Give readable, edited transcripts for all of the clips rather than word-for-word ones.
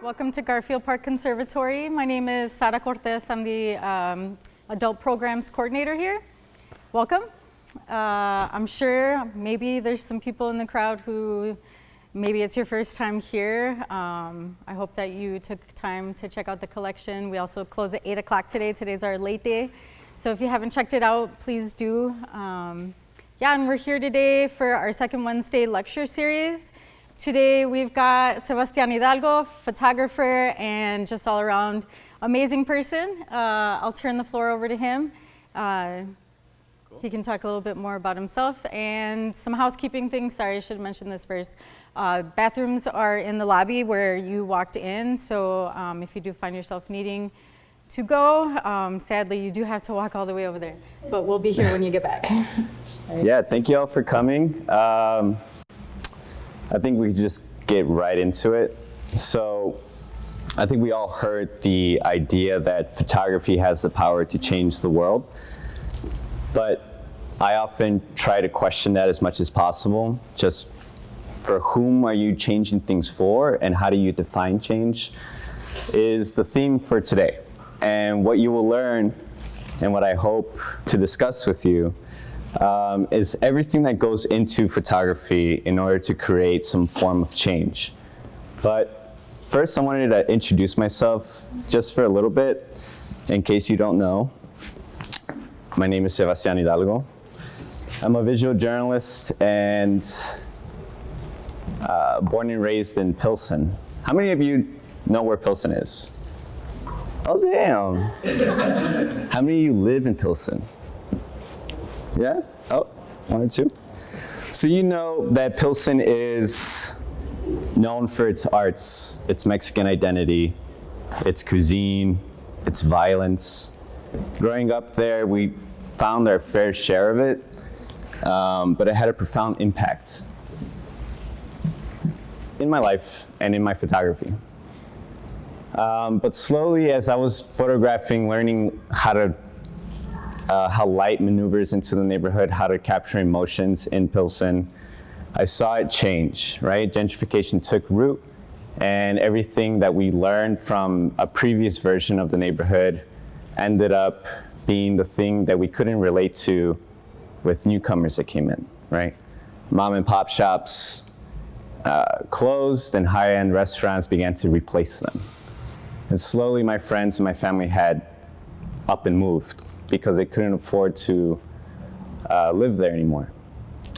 Welcome to Garfield Park Conservatory. My name is Sara Cortez. I'm the Adult Programs Coordinator here. Welcome. I'm sure maybe there's some people in the crowd who maybe it's your first time here. I hope that you took time to check out the collection. We also close at 8 o'clock today. Today's our late day. So if you haven't checked it out, please do. Yeah, and we're here today for our second Wednesday lecture series. Today we've got Sebastián Hidalgo, photographer and just all around amazing person. I'll turn the floor over to him. Cool. He can talk a little bit more about himself and some housekeeping things. Sorry, I should have mentioned this first. Bathrooms are in the lobby where you walked in, so if you do find yourself needing to go, sadly you do have to walk all the way over there, but we'll be here when you get back. Right. Yeah, thank you all for coming. I think we could just get right into it. So I think we all heard the idea that photography has the power to change the world, but I often try to question that as much as possible. Just for whom are you changing things for, and how do you define change is the theme for today. And what you will learn, and what I hope to discuss with you, is everything that goes into photography in order to create some form of change. But first I wanted to introduce myself just for a little bit, in case you don't know. My name is Sebastián Hidalgo. I'm a visual journalist and born and raised in Pilsen. How many of you know where Pilsen is? Oh, damn. How many of you live in Pilsen? Yeah? Oh, one or two. So you know that Pilsen is known for its arts, its Mexican identity, its cuisine, its violence. Growing up there, we found our fair share of it, but it had a profound impact in my life and in my photography. But slowly, as I was photographing, learning how light maneuvers into the neighborhood, how to capture emotions in Pilsen, I saw it change, right? Gentrification took root, and everything that we learned from a previous version of the neighborhood ended up being the thing that we couldn't relate to with newcomers that came in, right? Mom and pop shops closed, and high-end restaurants began to replace them. And slowly my friends and my family had up and moved, because they couldn't afford to live there anymore.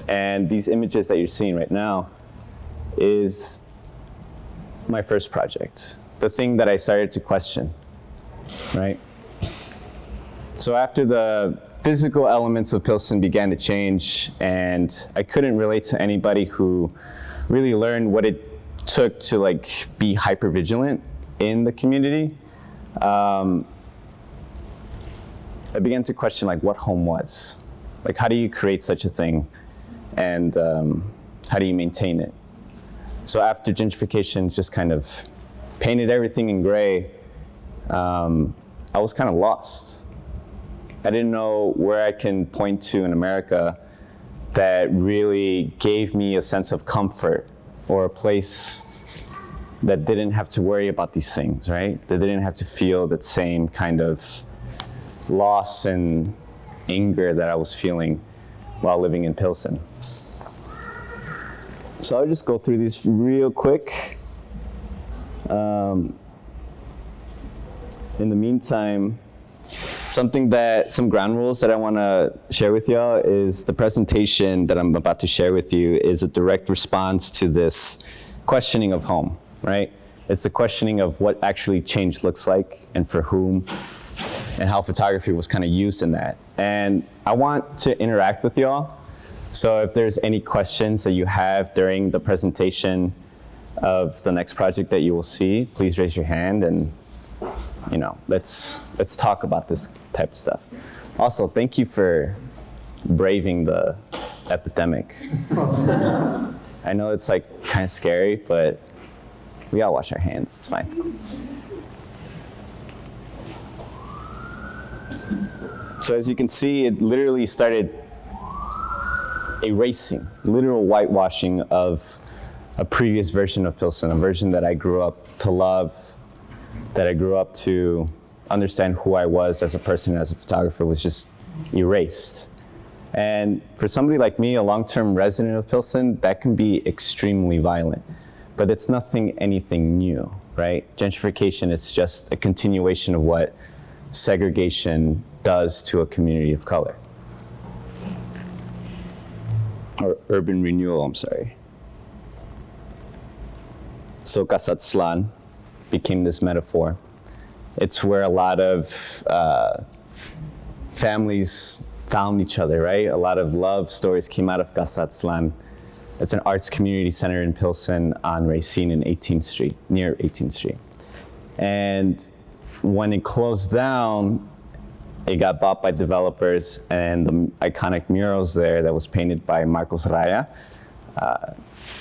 And these images that you're seeing right now is my first project, the thing that I started to question, right? So after the physical elements of Pilsen began to change, and I couldn't relate to anybody who really learned what it took to be hypervigilant in the community, I began to question what home was. How do you create such a thing, and how do you maintain it? So after gentrification just kind of painted everything in gray, I was kind of lost. I didn't know where I can point to in America that really gave me a sense of comfort, or a place that didn't have to worry about these things, right? That didn't have to feel that same kind of loss and anger that I was feeling while living in Pilsen. So I'll just go through these real quick. In the meantime, some ground rules that I want to share with y'all is the presentation that I'm about to share with you is a direct response to this questioning of home, right? It's the questioning of what actually change looks like and for whom, and how photography was kind of used in that. And I want to interact with y'all. So if there's any questions that you have during the presentation of the next project that you will see, please raise your hand, and let's talk about this type of stuff. Also, thank you for braving the epidemic. I know it's kind of scary, but we all wash our hands, it's fine. So as you can see, it literally started erasing, literal whitewashing of a previous version of Pilsen, a version that I grew up to love, that I grew up to understand who I was as a person, as a photographer, was just erased. And for somebody like me, a long-term resident of Pilsen, that can be extremely violent. But it's anything new, right? Gentrification is just a continuation of what segregation does to a community of color. Or urban renewal, I'm sorry. So Kasatslan became this metaphor. It's where a lot of families found each other, right? A lot of love stories came out of Kasatslan. It's an arts community center in Pilsen on Racine and 18th Street, near 18th Street. And when it closed down, it got bought by developers, and the iconic murals there that was painted by Marcos Raya,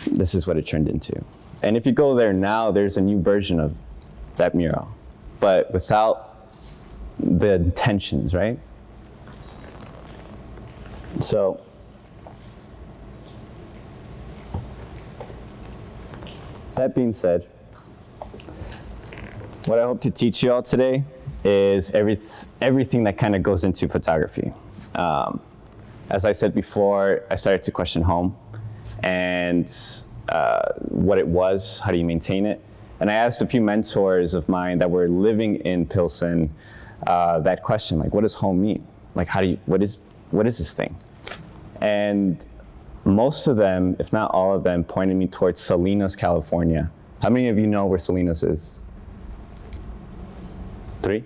this is what it turned into. And if you go there now, there's a new version of that mural, but without the intentions, right? So, that being said, what I hope to teach you all today is everything that kind of goes into photography. As I said before, I started to question home and what it was, how do you maintain it? And I asked a few mentors of mine that were living in Pilsen that question, like, what does home mean? Like, what is this thing? And most of them, if not all of them, pointed me towards Salinas, California. How many of you know where Salinas is? 3?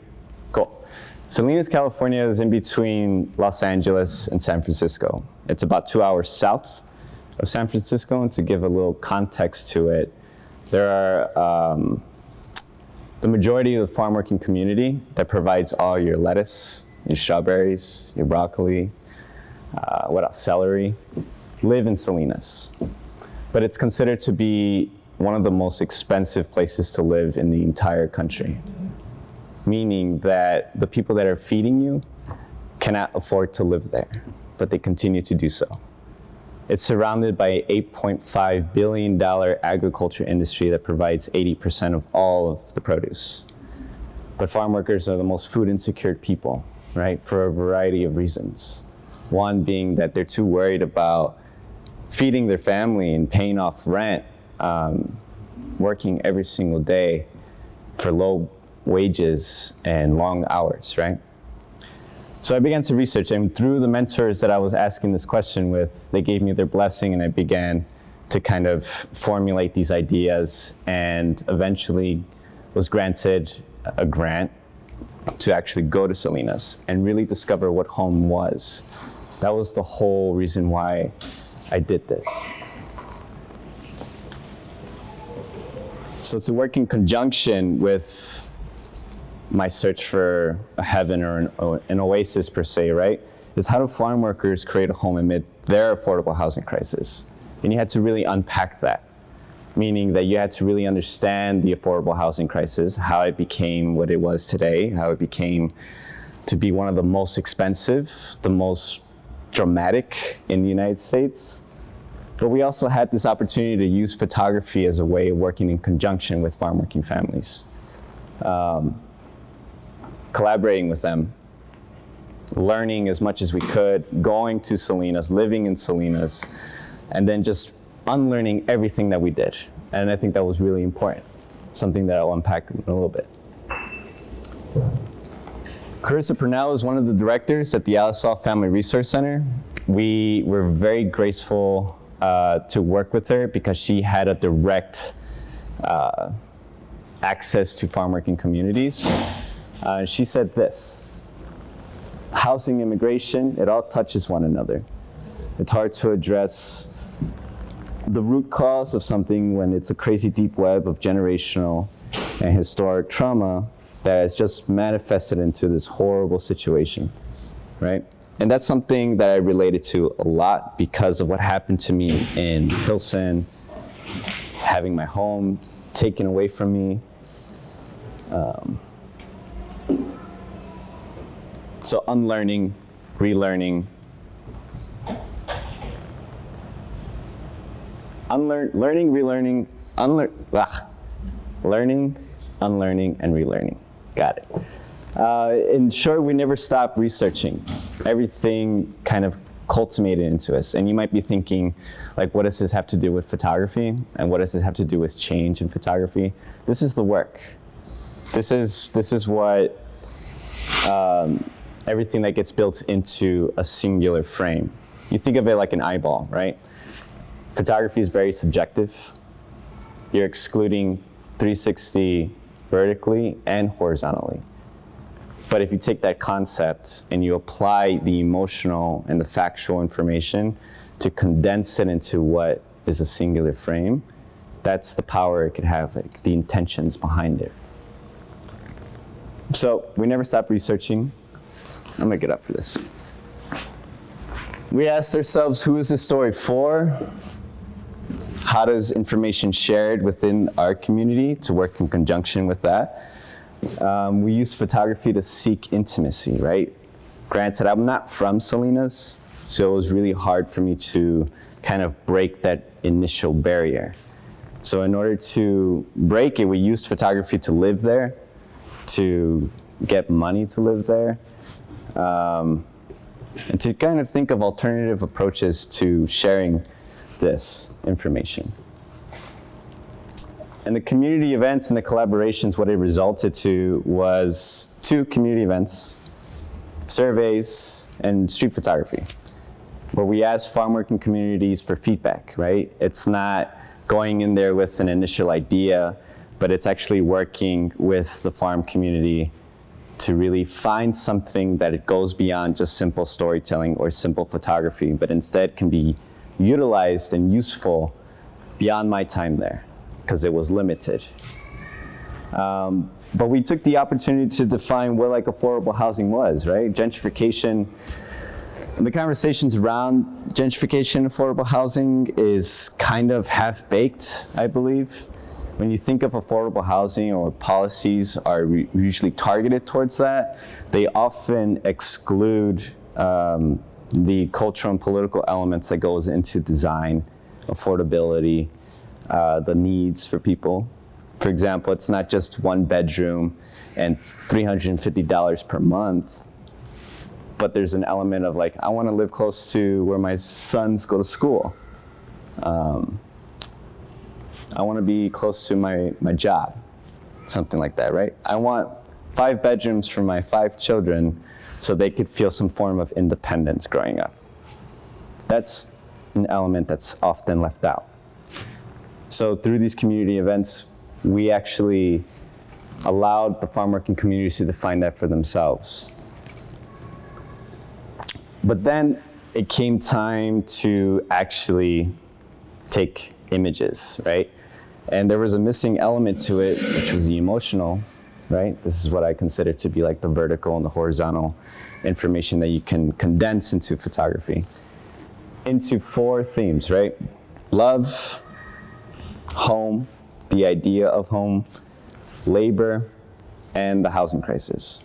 Cool. Salinas, California is in between Los Angeles and San Francisco. It's about 2 hours south of San Francisco, and to give a little context to it, there are the majority of the farm working community that provides all your lettuce, your strawberries, your broccoli, celery, live in Salinas. But it's considered to be one of the most expensive places to live in the entire country, meaning that the people that are feeding you cannot afford to live there, but they continue to do so. It's surrounded by an $8.5 billion agriculture industry that provides 80% of all of the produce. But farm workers are the most food insecure people, right? For a variety of reasons. One being that they're too worried about feeding their family and paying off rent, working every single day for low wages and long hours, right? So I began to research, and through the mentors that I was asking this question with, they gave me their blessing, and I began to kind of formulate these ideas, and eventually was granted a grant to actually go to Salinas and really discover what home was. That was the whole reason why I did this. So to work in conjunction with my search for a heaven or an oasis per se, right, is how do farm workers create a home amid their affordable housing crisis? And you had to really unpack that, meaning that you had to really understand the affordable housing crisis, how it became what it was today, how it became to be one of the most expensive, the most dramatic in the United States. But we also had this opportunity to use photography as a way of working in conjunction with farm working families. Collaborating with them, learning as much as we could, going to Salinas, living in Salinas, and then just unlearning everything that we did. And I think that was really important, something that I'll unpack in a little bit. Carissa Purnell is one of the directors at the Alisol Family Resource Center. We were very graceful to work with her because she had a direct access to farm working communities. She said this: housing, immigration, it all touches one another. It's hard to address the root cause of something when it's a crazy deep web of generational and historic trauma that has just manifested into this horrible situation, right? And that's something that I related to a lot because of what happened to me in Pilsen, having my home taken away from me. So unlearning, relearning. learning, relearning, learning, unlearning, and relearning. Got it. In short, we never stop researching. Everything kind of cultivated into us. And you might be thinking, like, what does this have to do with photography? And what does this have to do with change in photography? This is the work. This is what everything that gets built into a singular frame. You think of it like an eyeball, right? Photography is very subjective. You're excluding 360 vertically and horizontally. But if you take that concept and you apply the emotional and the factual information to condense it into what is a singular frame, that's the power it could have, like the intentions behind it. So we never stop researching. I'm gonna get up for this. We asked ourselves, who is this story for? How does information shared within our community to work in conjunction with that? We use photography to seek intimacy, right? Granted, I'm not from Salinas, so it was really hard for me to kind of break that initial barrier. So in order to break it, we used photography to live there, to get money to live there, and to kind of think of alternative approaches to sharing this information. And the community events and the collaborations, what it resulted to was 2 community events, surveys, and street photography, where we asked farm working communities for feedback, right? It's not going in there with an initial idea, but it's actually working with the farm community to really find something that it goes beyond just simple storytelling or simple photography, but instead can be utilized and useful beyond my time there, because it was limited. But we took the opportunity to define what like affordable housing was, right? Gentrification, the conversations around gentrification and affordable housing is kind of half-baked, I believe. When you think of affordable housing or policies are usually targeted towards that, they often exclude the cultural and political elements that goes into design, affordability, the needs for people. For example, it's not just 1 bedroom and $350 per month, but there's an element of like, I want to live close to where my sons go to school. I want to be close to my job, something like that, right? I want 5 bedrooms for my 5 children so they could feel some form of independence growing up. That's an element that's often left out. So through these community events, we actually allowed the farm working communities to define that for themselves. But then it came time to actually take images, right? And there was a missing element to it, which was the emotional, right? This is what I consider to be like the vertical and the horizontal information that you can condense into photography, into 4 themes, right? Love, home, the idea of home, labor, and the housing crisis.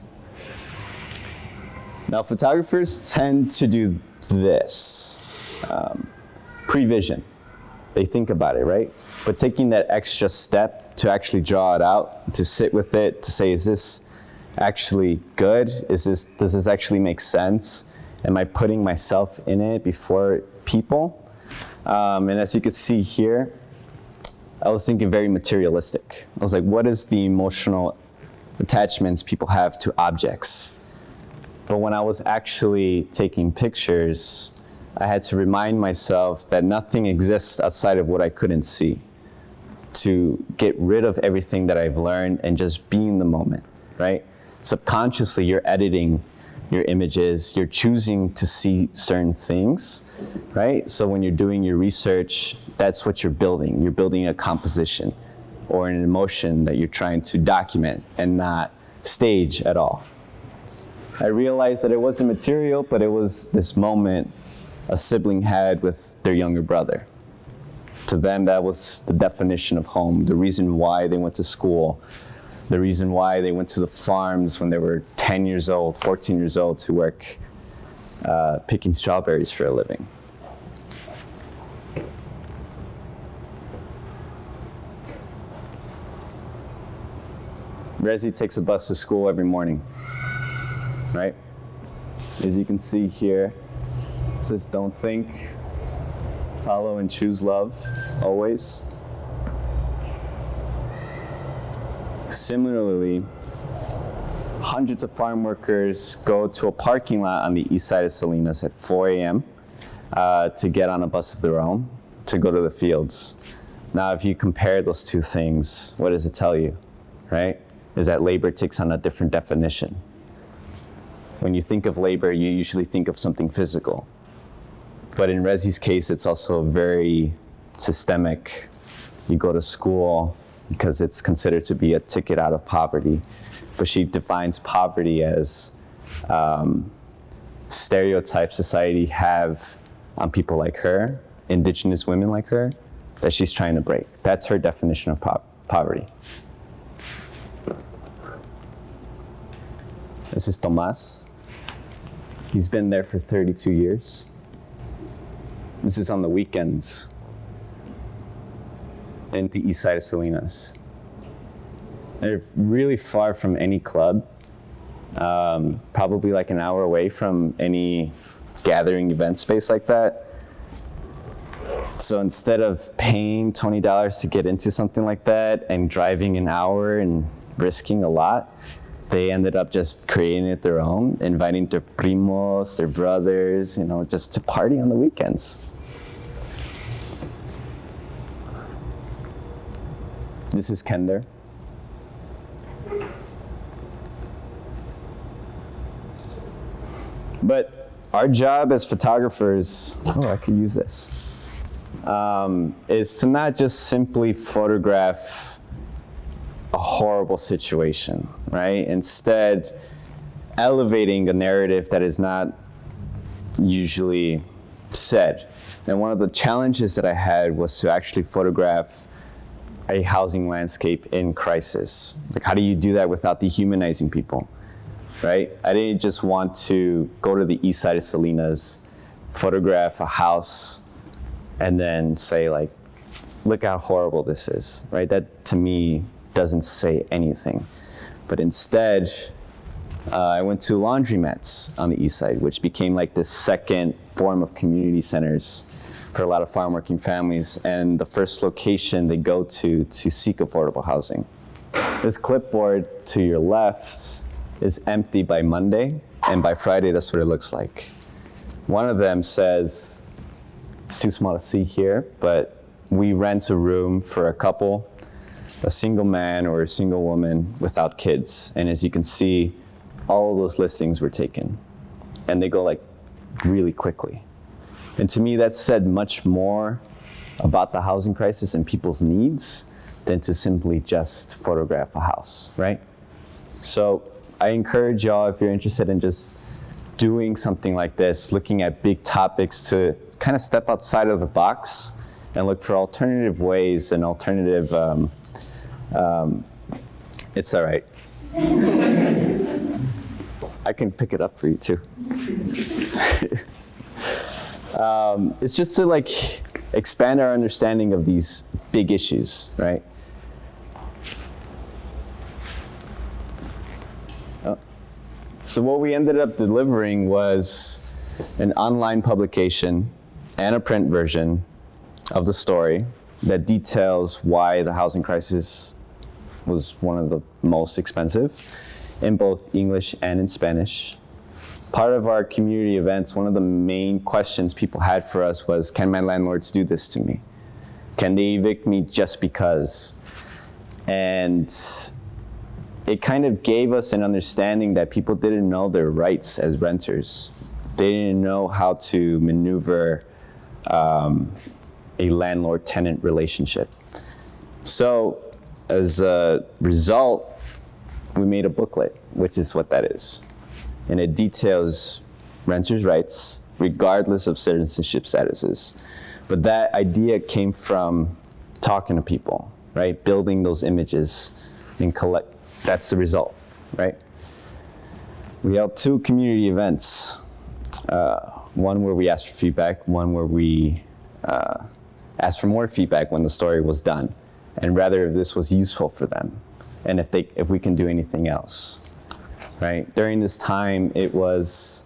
Now, photographers tend to do this, prevision. They think about it, right? But taking that extra step to actually draw it out, to sit with it, to say, is this actually good? Does this actually make sense? Am I putting myself in it before people? And as you can see here, I was thinking very materialistic. I was like, what is the emotional attachments people have to objects? But when I was actually taking pictures, I had to remind myself that nothing exists outside of what I couldn't see, to get rid of everything that I've learned and just be in the moment, right? Subconsciously, you're editing your images, you're choosing to see certain things, right? So when you're doing your research, that's what you're building. You're building a composition or an emotion that you're trying to document and not stage at all. I realized that it wasn't material, but it was this moment a sibling had with their younger brother. To them, that was the definition of home, the reason why they went to school, the reason why they went to the farms when they were 10 years old, 14 years old to work picking strawberries for a living. Resi takes a bus to school every morning, right? As you can see here, it says don't think, follow and choose love, always. Similarly, hundreds of farm workers go to a parking lot on the east side of Salinas at 4 a.m. To get on a bus of their own to go to the fields. Now, if you compare those two things, what does it tell you, right? Is that labor takes on a different definition. When you think of labor, you usually think of something physical. But in Resi's case, it's also very systemic. You go to school because it's considered to be a ticket out of poverty. But she defines poverty as stereotypes society have on people like her, indigenous women like her, that she's trying to break. That's her definition of poverty. This is Tomas. He's been there for 32 years. This is on the weekends in the east side of Salinas. They're really far from any club, probably like an hour away from any gathering event space like that. So instead of paying $20 to get into something like that and driving an hour and risking a lot, they ended up just creating it their own, inviting their primos, their brothers, just to party on the weekends. This is Kender. But our job as photographers, I could use this, is to not just simply photograph a horrible situation, right? Instead, elevating a narrative that is not usually said. And one of the challenges that I had was to actually photograph a housing landscape in crisis. Like, how do you do that without dehumanizing people, right? I didn't just want to go to the east side of Salinas, photograph a house, and then say, like, look how horrible this is, right? That, to me, doesn't say anything. But instead, I went to laundromats on the east side, which became like this second form of community centers for a lot of farm working families, and the first location they go to seek affordable housing. This clipboard to your left is empty by Monday, and by Friday, that's what it looks like. One of them says, it's too small to see here, but we rent a room for a couple, a single man or a single woman without kids. And as you can see, all of those listings were taken. And they go like really quickly. And to me, that said much more about the housing crisis and people's needs than to simply just photograph a house, right? So I encourage y'all, if you're interested in just doing something like this, looking at big topics, to kind of step outside of the box and look for alternative ways and alternative, it's all right. I can pick it up for you too. It's just to like expand our understanding of these big issues, right? So what we ended up delivering was an online publication and a print version of the story that details why the housing crisis was one of the most expensive in both English and in Spanish. Part of our community events, one of the main questions people had for us was, can my landlords do this to me? Can they evict me just because? And it kind of gave us an understanding that people didn't know their rights as renters. They didn't know how to maneuver a landlord-tenant relationship. So as a result, we made a booklet, which is what that is. And it details renters' rights, regardless of citizenship statuses. But that idea came from talking to people, right? Building those images and collect. That's the result, right? We held 2 community events. One where we asked for feedback, one where we asked for more feedback when the story was done, and rather this was useful for them. and if we can do anything else, right? During this time, it was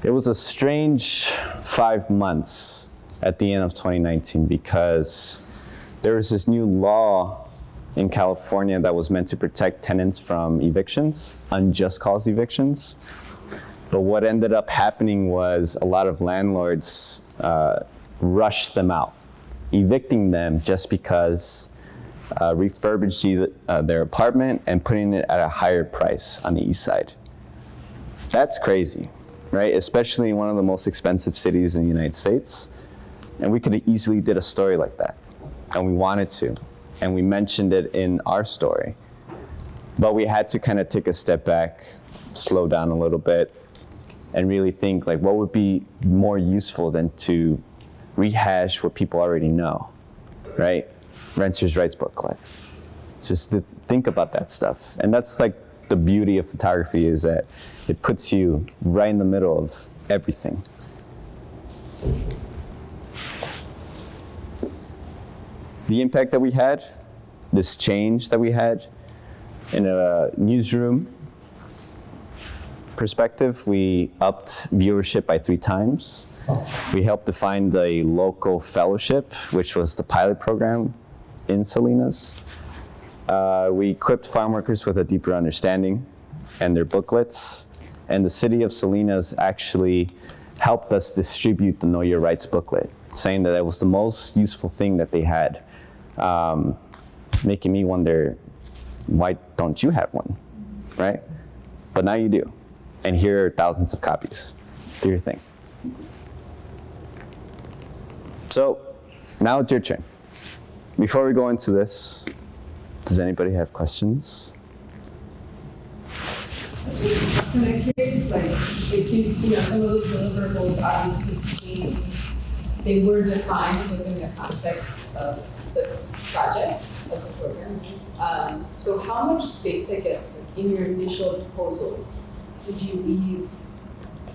a strange 5 months at the end of 2019 because there was this new law in California that was meant to protect tenants from evictions, unjust cause evictions. But what ended up happening was a lot of landlords rushed them out, evicting them just because refurbished their apartment and putting it at a higher price on the east side. That's crazy, right? Especially in one of the most expensive cities in the United States. And we could have easily did a story like that, and we wanted to, and we mentioned it in our story. But we had to kind of take a step back, slow down a little bit, and really think like what would be more useful than to rehash what people already know, right? Renters' rights booklet. Just to think about that stuff. And that's like the beauty of photography, is that it puts you right in the middle of everything. The impact that we had, this change that we had in a newsroom perspective, we upped viewership by 3 times. We helped define a local fellowship, which was the pilot program in Salinas. We equipped farm workers with a deeper understanding and their booklets. And the city of Salinas actually helped us distribute the Know Your Rights booklet, saying that that was the most useful thing that they had, making me wonder, why don't you have one, right? But now you do. And here are thousands of copies. Do your thing. So now it's your turn. Before we go into this, does anybody have questions? I was just kind of curious, like, it seems, some of those deliverables obviously they were defined within the context of the project, of the program. So how much space, I guess, in your initial proposal did you leave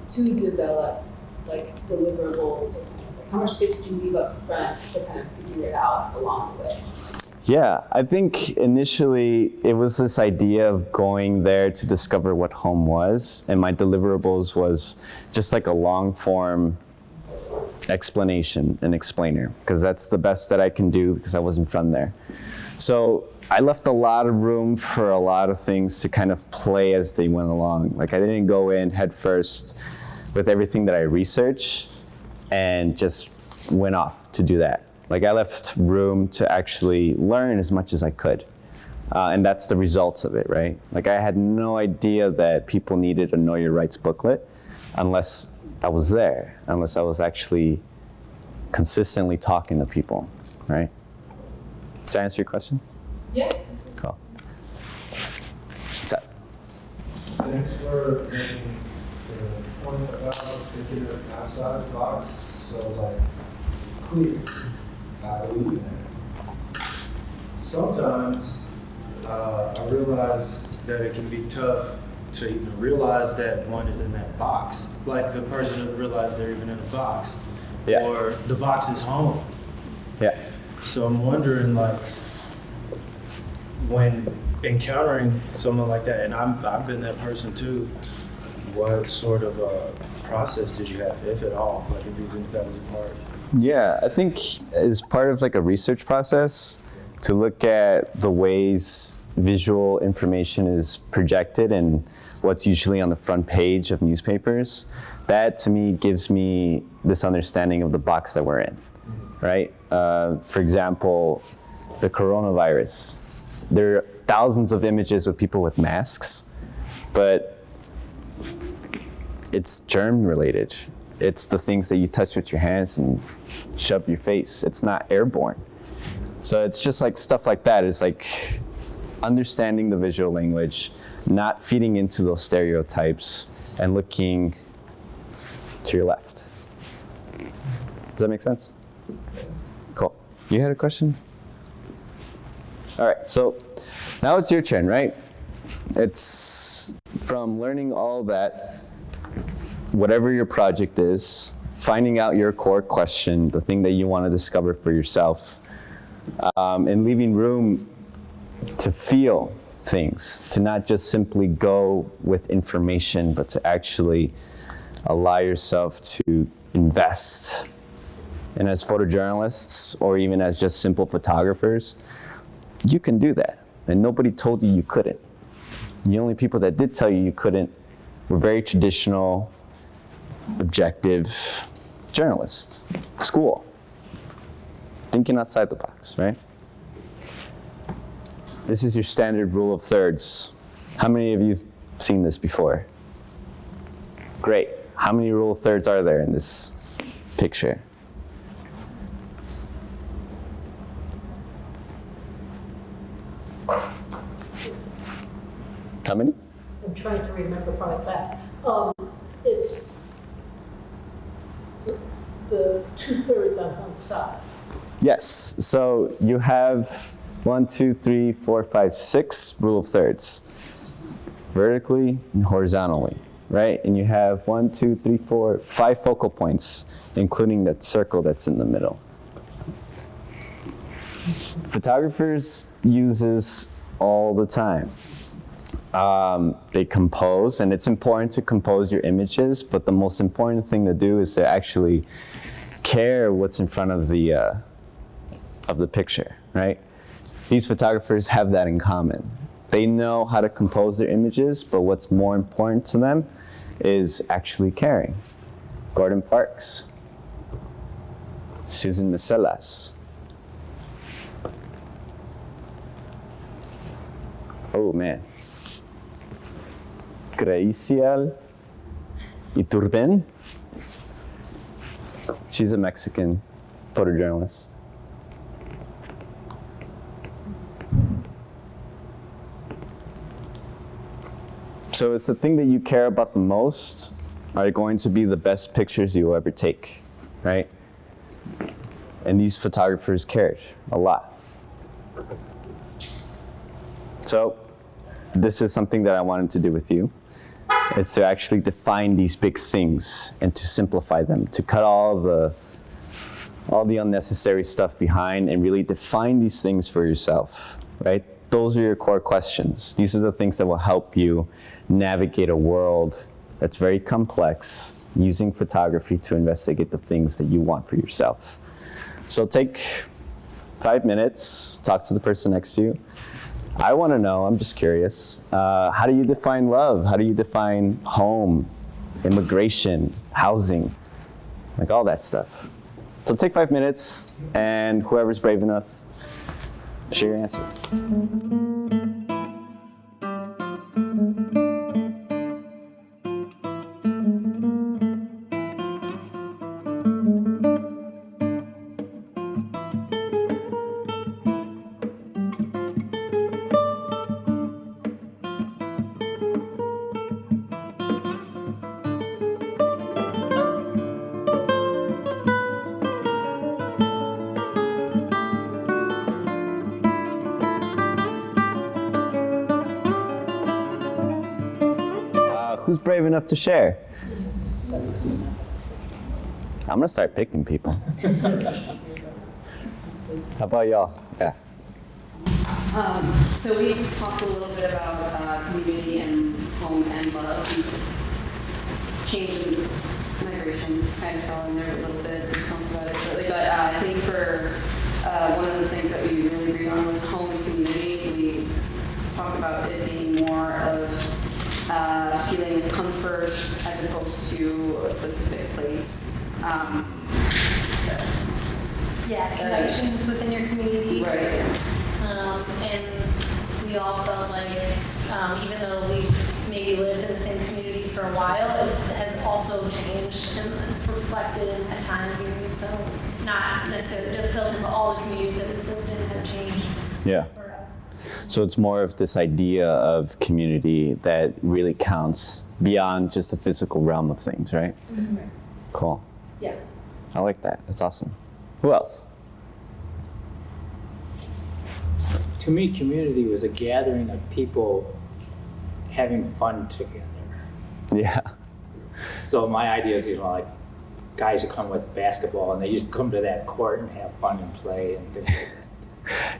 to develop, like, deliverables? Or like, how much space did you leave up front to kind of figure it out along the way? Yeah, I think initially it was this idea of going there to discover what home was, and my deliverables was just like a long form explanation, an explainer, because that's the best that I can do because I wasn't from there. So I left a lot of room for a lot of things to kind of play as they went along. Like I didn't go in head first with everything that I researched and just went off to do that. Like I left room to actually learn as much as I could. And that's the results of it, right? Like I had no idea that people needed a Know Your Rights booklet unless I was there, unless I was actually consistently talking to people, right? Does that answer your question? Yeah. Cool. What's up? Thanks for making the point about thinking outside the box, so like clear. I believe in that. Sometimes I realize that it can be tough to even realize that one is in that box. Like the person doesn't realize they're even in a box, Yeah. or the box is home. Yeah. So I'm wondering, like, when encountering someone like that, and I've been that person too, what sort of process did you have, if at all, like if you think that was a part? Yeah, I think as part of like a research process to look at the ways visual information is projected and what's usually on the front page of newspapers, that to me gives me this understanding of the box that we're in, right? For example, the coronavirus. There are thousands of images with people with masks, but it's germ related. It's the things that you touch with your hands and shove your face. It's not airborne. So it's just like stuff like that. It's like understanding the visual language, not feeding into those stereotypes, and looking to your left. Does that make sense? Cool. You had a question? All right, so now it's your turn, right? It's from learning all that, whatever your project is, finding out your core question, the thing that you want to discover for yourself, and leaving room to feel things, to not just simply go with information, but to actually allow yourself to invest. And as photojournalists, or even as just simple photographers, you can do that. And nobody told you you couldn't. The only people that did tell you you couldn't were very traditional, objective journalists, school, thinking outside the box, right? This is your standard rule of thirds. How many of you have seen this before? Great. How many rule of thirds are there in this picture? How many? I'm trying to remember from my class. It's the 2/3 on one side. Yes. So you have 1, 2, 3, 4, 5, 6 rule of thirds, vertically and horizontally, right? And you have 1, 2, 3, 4, 5 focal points, including that circle that's in the middle. Photographers use this all the time. They compose, and it's important to compose your images, but the most important thing to do is to actually care what's in front of the picture, right? These photographers have that in common. They know how to compose their images, but what's more important to them is actually caring. Gordon Parks, Susan Macelas. Oh man. Graciela Iturben. She's a Mexican photojournalist. So it's the thing that you care about the most are going to be the best pictures you'll ever take, right? And these photographers cared a lot. So this is something that I wanted to do with you, is to actually define these big things and to simplify them, to cut all the unnecessary stuff behind and really define these things for yourself, right? Those are your core questions. These are the things that will help you navigate a world that's very complex, using photography to investigate the things that you want for yourself. So take 5 minutes, talk to the person next to you. I want to know, I'm just curious, how do you define love? How do you define home, immigration, housing, like all that stuff? So take 5 minutes, and whoever's brave enough, share your answer. Who's brave enough to share? I'm gonna start picking people. How about y'all? Yeah. So we talked a little bit about community and home and love. Change and migration kind of fell in there a little bit. We talked about it shortly, but I think for one of the things that we really agreed on was home and community. We talked about it being more of feeling comfort as opposed to a specific place. Connections within your community. Right. And we all felt like, even though we've maybe lived in the same community for a while, it has also changed, and it's reflected in that time period. So not necessarily just Pilsen, but all the communities that we've lived in have changed. Yeah. For us. So it's more of this idea of community that really counts beyond just the physical realm of things, right? Mm-hmm. Cool. Yeah. I like that. That's awesome. Who else? To me, community was a gathering of people having fun together. Yeah. So my idea is, like guys who come with basketball and they just come to that court and have fun and play and things like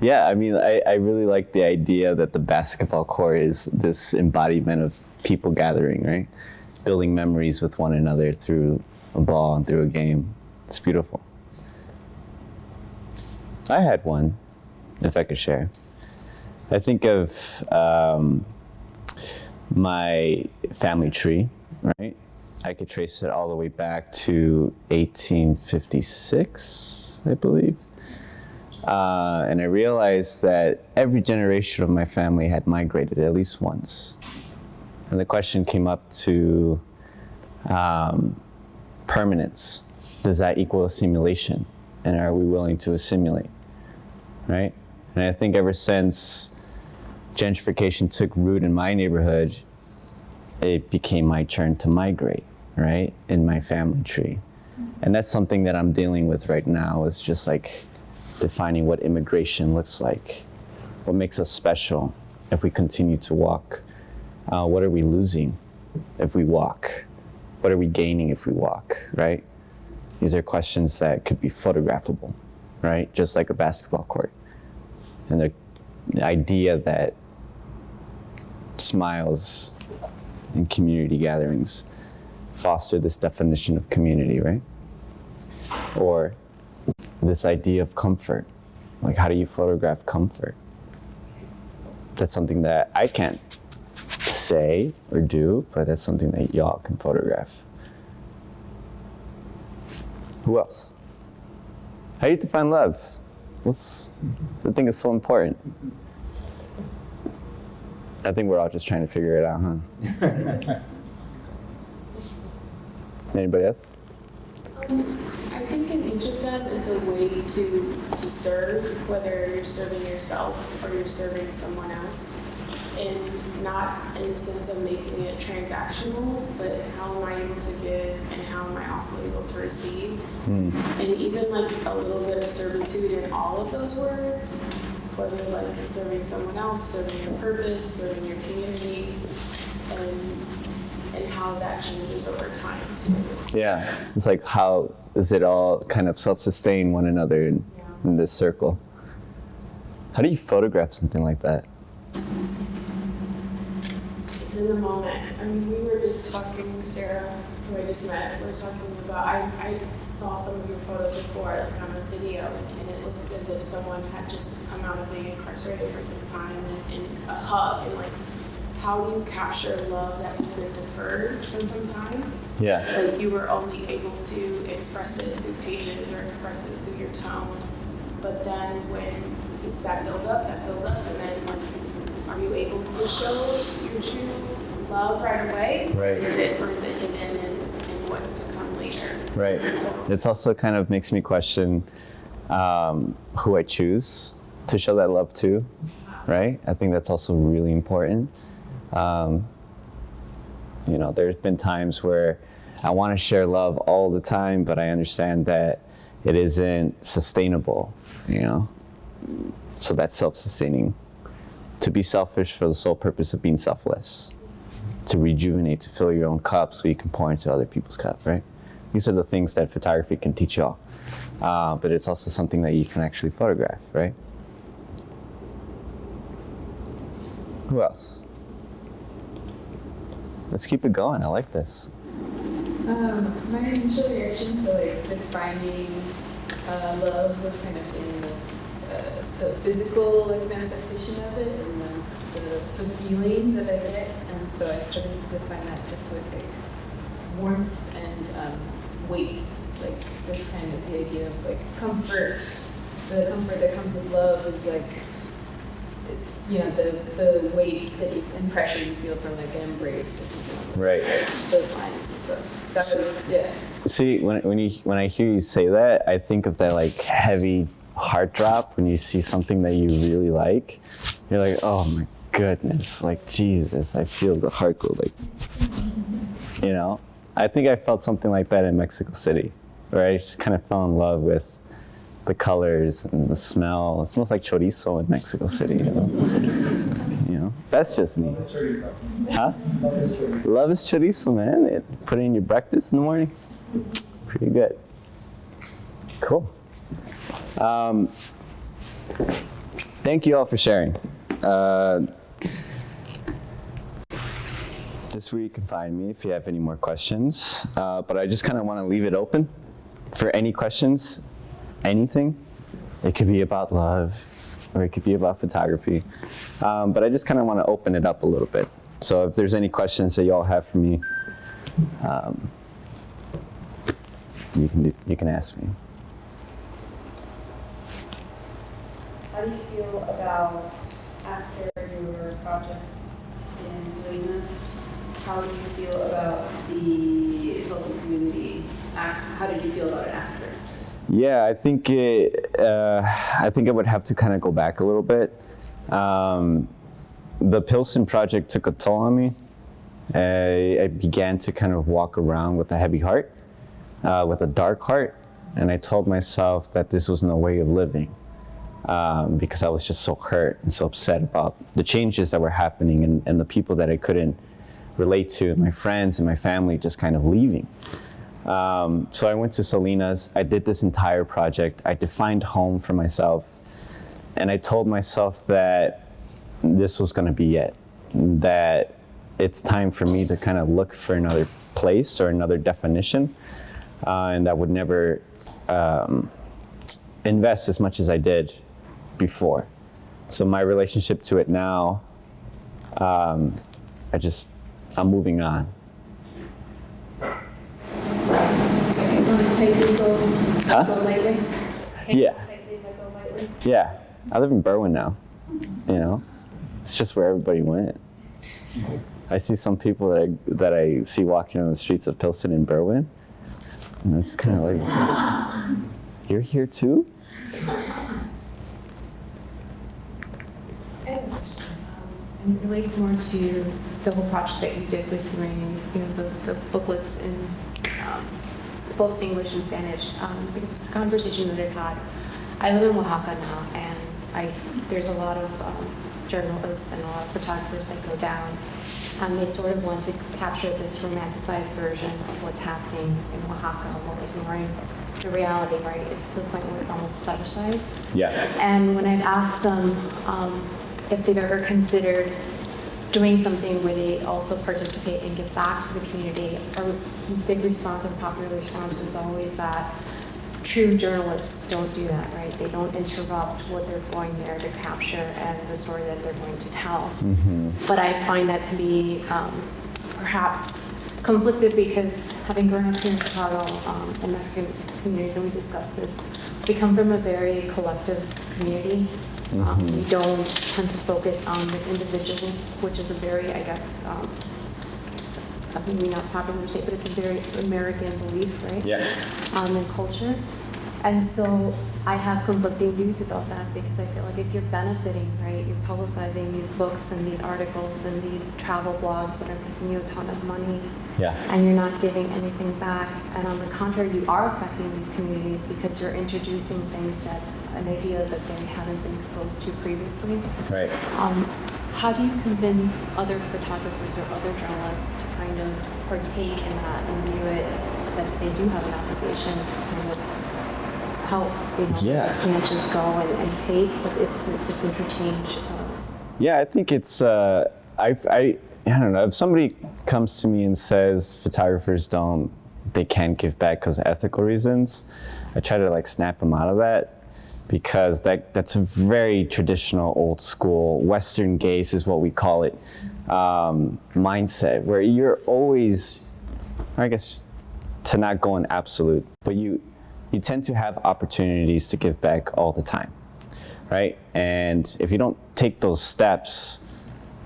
Yeah, I mean, I really like the idea that the basketball court is this embodiment of people gathering, right? Building memories with one another through a ball and through a game. It's beautiful. I had one, if I could share. I think of my family tree, right? I could trace it all the way back to 1856, I believe. And I realized that every generation of my family had migrated at least once. And the question came up to permanence. Does that equal assimilation? And are we willing to assimilate, right? And I think ever since gentrification took root in my neighborhood, it became my turn to migrate, right? In my family tree. And that's something that I'm dealing with right now, is just like defining what immigration looks like. What makes us special if we continue to walk? What are we losing if we walk? What are we gaining if we walk, right? These are questions that could be photographable, right? Just like a basketball court. And the idea that smiles and community gatherings foster this definition of community, right? Or this idea of comfort. Like, how do you photograph comfort? That's something that I can't say or do, but that's something that y'all can photograph. Who else? How do you define love? I think it's so important. I think we're all just trying to figure it out, huh? Anybody else? I think in each of them it's a way to serve, whether you're serving yourself or you're serving someone else. And not in the sense of making it transactional, but how am I able to give and how am I also able to receive? And even like a little bit of servitude in all of those words, whether like you're serving someone else, serving your purpose, serving your community, and how that changes over time too. Yeah, it's like, how does it all kind of self-sustain one another in this circle? How do you photograph something like that? It's in the moment. I mean, we were just talking, Sarah, who I just met, we were talking about, I saw some of your photos before, like on a video, and it looked as if someone had just come out of being incarcerated for some time, and a hug, and like, how do you capture love that has been deferred for some time? Yeah. Like, you were only able to express it through pages or express it through your tone, but then when it's that build up, and then like, are you able to show your true love right away? Right. Or is it hidden in what's to come later? Right. So, It's also kind of makes me question who I choose to show that love to, right? I think that's also really important. You know, there's been times where I want to share love all the time, but I understand that it isn't sustainable, you know? So that's self-sustaining. To be selfish for the sole purpose of being selfless. To rejuvenate, to fill your own cup so you can pour into other people's cup, right? These are the things that photography can teach y'all. But it's also something that you can actually photograph, right? Who else? Let's keep it going, I like this. My initial reaction to like defining love was kind of in the physical like manifestation of it and the feeling that I get, and so I started to define that just with like warmth and weight, like this kind of the idea of like comfort. The comfort that comes with love is like, it's, you know, the weight that you, and pressure you feel from like an embrace or something like that. Right. Those lines and stuff. That was, yeah. See, when I hear you say that, I think of that like heavy heart drop when you see something that you really like. You're like, oh my goodness, like Jesus, I feel the heart go like, you know? I think I felt something like that in Mexico City, where I just kind of fell in love with the colors and the smell. It smells like chorizo in Mexico City, you know? You know, that's just me. Huh? Love is chorizo, man. Put it in your breakfast in the morning. Pretty good. Cool. Thank you all for sharing. This is where you can find me if you have any more questions. But I just kind of want to leave it open for any questions, anything. It could be about love, or it could be about photography. But I just kind of want to open it up a little bit. So if there's any questions that you all have for me, you can ask me. How do you feel about after your project in Salinas? How do you feel about the Pilsen community? How did you feel about it after? Yeah, I think I would have to kind of go back a little bit. The Pilsen project took a toll on me. I began to kind of walk around with a heavy heart, with a dark heart, and I told myself that this was no way of living, because I was just so hurt and so upset about the changes that were happening and the people that I couldn't relate to, my friends and my family just kind of leaving. So I went to Salinas, I did this entire project, I defined home for myself, and I told myself that this was gonna be it, that it's time for me to kind of look for another place or another definition, and I would never invest as much as I did before. So my relationship to it now, I'm moving on. Huh? Yeah. Yeah. I live in Berwyn now. You know, it's just where everybody went. I see some people that I see walking on the streets of Pilsen in Berwyn, and I'm just kind of like, you're here too? And it relates more to the whole project that you did with doing, the booklets in both English and Spanish, because it's a conversation that I've had. I live in Oaxaca now, and there's a lot of journalists and a lot of photographers that go down, and they sort of want to capture this romanticized version of what's happening in Oaxaca while ignoring the reality, right? It's to the point where it's almost fetishized. Yeah. And when I've asked them if they've ever considered doing something where they also participate and give back to the community, a big response and popular response is always that true journalists don't do that, right? They don't interrupt what they're going there to capture and the story that they're going to tell. Mm-hmm. But I find that to be perhaps conflicted, because having grown up here in Chicago and Mexican communities, and we discussed this, we come from a very collective community. Mm-hmm. We don't tend to focus on the individual, which is a very, I guess, maybe not popular to say, but it's a very American belief, right? Yeah. And culture. And so I have conflicting views about that, because I feel like if you're benefiting, right, you're publicizing these books and these articles and these travel blogs that are making you a ton of money, Yeah. and you're not giving anything back. And on the contrary, you are affecting these communities because you're introducing things and ideas that they haven't been exposed to previously. Right. How do you convince other photographers or other journalists to kind of partake in that and view it that they do have an obligation to kind of help, Yeah. You can't just go and take, but it's this interchange. Yeah, I think it's, I don't know, if somebody comes to me and says photographers they can't give back because of ethical reasons, I try to snap them out of that, because that's a very traditional, old school, Western gaze is what we call it, mindset, where you're always, I guess, to not go in absolute, but you tend to have opportunities to give back all the time, right? And if you don't take those steps,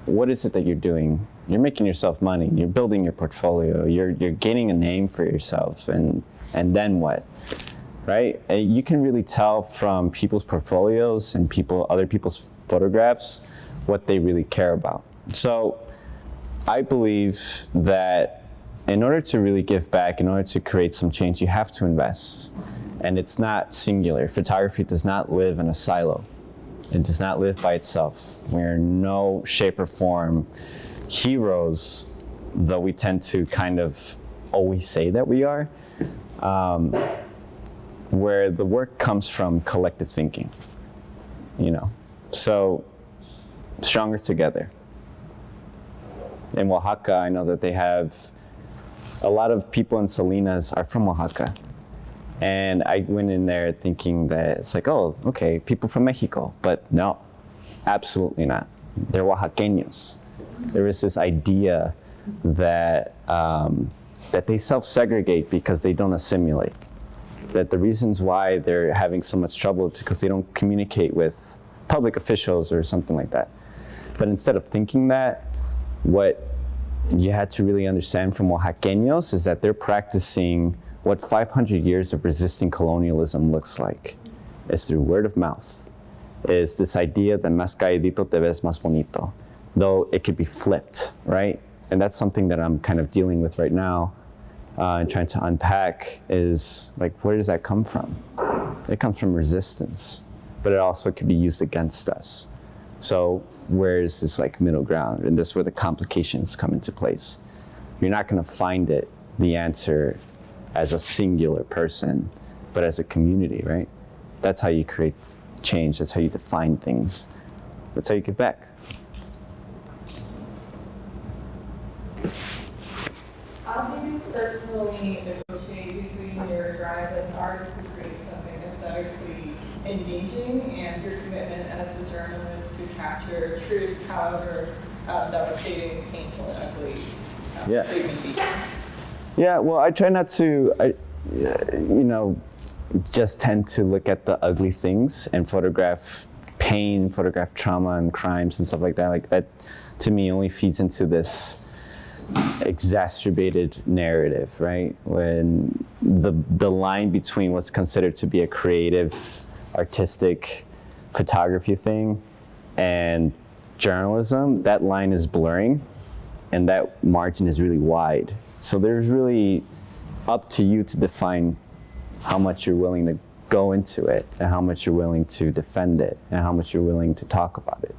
what is it that you're doing? You're making yourself money, you're building your portfolio, you're gaining a name for yourself, and then what? Right? You can really tell from people's portfolios and other people's photographs what they really care about. So I believe that in order to really give back, in order to create some change, you have to invest. And it's not singular. Photography does not live in a silo. It does not live by itself. We're in no shape or form heroes, though we tend to kind of always say that we are. Where the work comes from collective thinking, So, stronger together. In Oaxaca, I know that they have, a lot of people in Salinas are from Oaxaca. And I went in there thinking that it's like, oh, okay, people from Mexico. But no, absolutely not. They're Oaxaqueños. There is this idea that, that they self-segregate because they don't assimilate. That the reasons why they're having so much trouble is because they don't communicate with public officials or something like that. But instead of thinking that, what you had to really understand from Oaxaqueños is that they're practicing what 500 years of resisting colonialism looks like. It's through word of mouth. Is this idea that más calladito te ves más bonito, though it could be flipped, right? And that's something that I'm kind of dealing with right now and trying to unpack is like, where does that come from? It comes from resistance, but it also could be used against us. So where is this like middle ground? And this is where the complications come into place. You're not gonna find it, the answer, as a singular person, but as a community, right? That's how you create change. That's how you define things. That's how you give back. How do you personally negotiate between your drive as an artist to create something aesthetically engaging and your commitment as a journalist to capture truths, however devastating, painful, and ugly they can be? Yeah, well, I try not to, just tend to look at the ugly things and photograph pain, photograph trauma and crimes and stuff like that. Like that, to me, only feeds into this exacerbated narrative, right? When the line between what's considered to be a creative, artistic photography thing and journalism, that line is blurring and that margin is really wide. So there's really up to you to define how much you're willing to go into it and how much you're willing to defend it and how much you're willing to talk about it.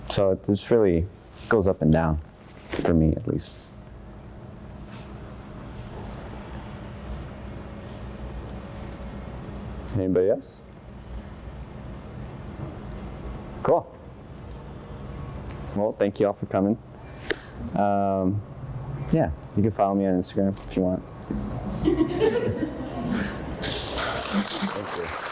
So it just really goes up and down, for me at least. Anybody else? Cool. Well, thank you all for coming. Yeah, you can follow me on Instagram if you want. Thank you.